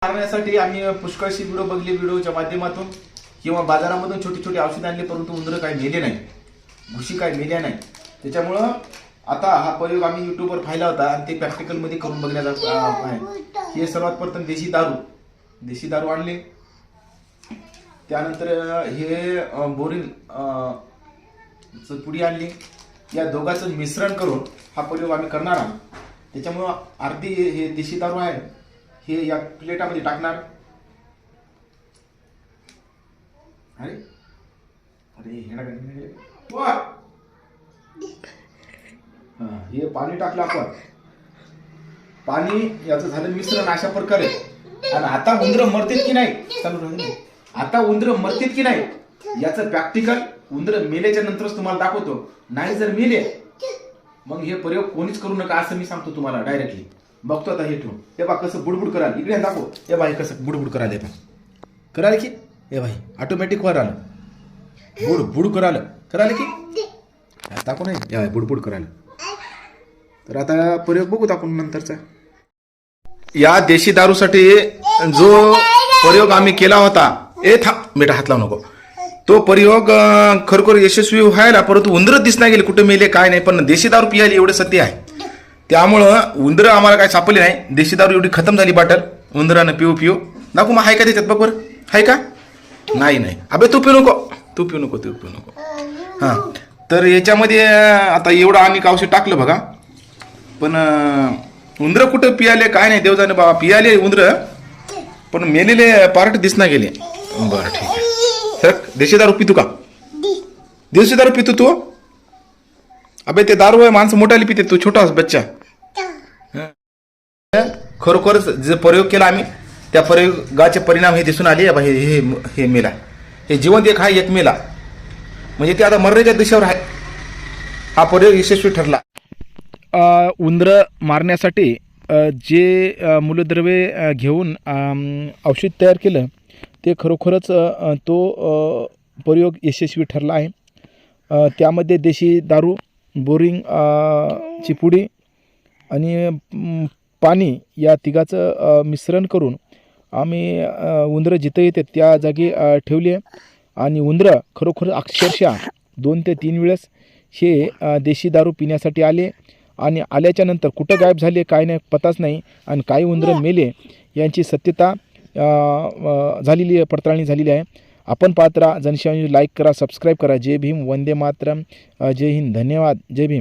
मारण्यासाठी आम्ही पुष्कळशी व्हिडिओ बघले, व्हिडिओच्या माध्यमातून किंवा बाजारामधून छोटी छोटी औषधं आणली, परंतु उंदरं काही मेले नाही, घुशी काही मेल्या नाही. त्याच्यामुळं आता हा प्रयोग आम्ही युट्यूबवर पाहिला होता आणि ते प्रॅक्टिकलमध्ये करून बघण्याचा आहे. हे सर्वात प्रथम देशी दारू आणली. त्यानंतर हे बोरिंग पुडी आणली. या दोघांचं मिश्रण करून हा प्रयोग आम्ही करणार आहोत. त्याच्यामुळं अर्धी हे देशी दारू आहे हे या प्लेटामध्ये टाकणार. अरे अरे हे पाणी टाकलं आपण. पाणी याचं झालं मिश्रण अशा प्रकारे. आणि आता उंदरं मरतील की नाही, चालू राहू. आता उंदरं मरतील की नाही याचं प्रॅक्टिकल उंदरं मेल्याच्या नंतरच तुम्हाला दाखवतो. नाही जर मेले मग हे प्रयोग कोणीच करू नका असं मी सांगतो तुम्हाला डायरेक्टली. बघतो आता हे ठेवून. हे बा कसं बुडबुड कराल, इकडे दाखव. हे बाई कसं बुडबुड कराल, कराल की हे भाई ऑटोमॅटिक वर आलं. बुड कराल की दाखव नाही. हे बुडबुड कराल. तर आता प्रयोग बघूत आपण नंतरचा. या देशी दारूसाठी जो प्रयोग आम्ही केला होता, बेटा हात लावू नको. तो प्रयोग खरोखर यशस्वी व्हायला, परंतु उंदरं दिसना गेले कुठे मेले काय नाही. पण देशी दारू पियाली एवढं सत्य आहे. त्यामुळं उंदरं आम्हाला काय सापडली नाही. देशी दारू एवढी खतम झाली बाटल उंदरानं पिऊ. दाखवू मग आहे का त्याच्यात, बघ बरं आहे का. नाही अबे तू पिऊ नको. हां तर याच्यामध्ये आता एवढं आम्ही औषध टाकलं बघा. पण उंदरं कुठं पियाले काय नाही. देवजाने बाबा पियाले उंदरं, पण मेलेले पार्ट दिसना गेले. बरं ठीक आहे. सर देशी दारू पितो का. देशी दारू पितो तू. अबे ते दारू आहे माणसं मोठाली पिते, तू छोटा बच्चा. खरोखरच जे प्रयोग केला आम्ही त्या प्रयोगाचे परिणाम हे दिसून आले. हे मेला, हे जिवंत एक आहे, एक मेला. म्हणजे ते आता मरण्याच्या दिशेवर आहे. हा प्रयोग यशस्वी ठरला. उंदरं मारण्यासाठी जे मूलद्रव्ये घेऊन औषध तयार केलं ते खरोखरच तो प्रयोग यशस्वी ठरला आहे. त्यामध्ये देशी दारू, बोरिंग ची पुडी आणि पाणी या तिघाचं मिश्रण करून आम्ही उंदरं जिथं येते त्या जागी ठेवली आहे. आणि उंदरं खरोखर अक्षरशः 2 ते 3 वेळेस हे देशी दारू पिण्यासाठी आले. आणि आल्याच्या नंतर कुठं गायब झाले काय नाही पताच नाही. आणि काही उंदरं मेले यांची सत्यता झालेली आहे, पडताळणी झालेली आहे. आपण पाहत राहा जनसेवा न्यूज. लाईक करा, सबस्क्राईब करा. जय भीम, वंदे मातरम, जय हिंद, धन्यवाद, जय भीम.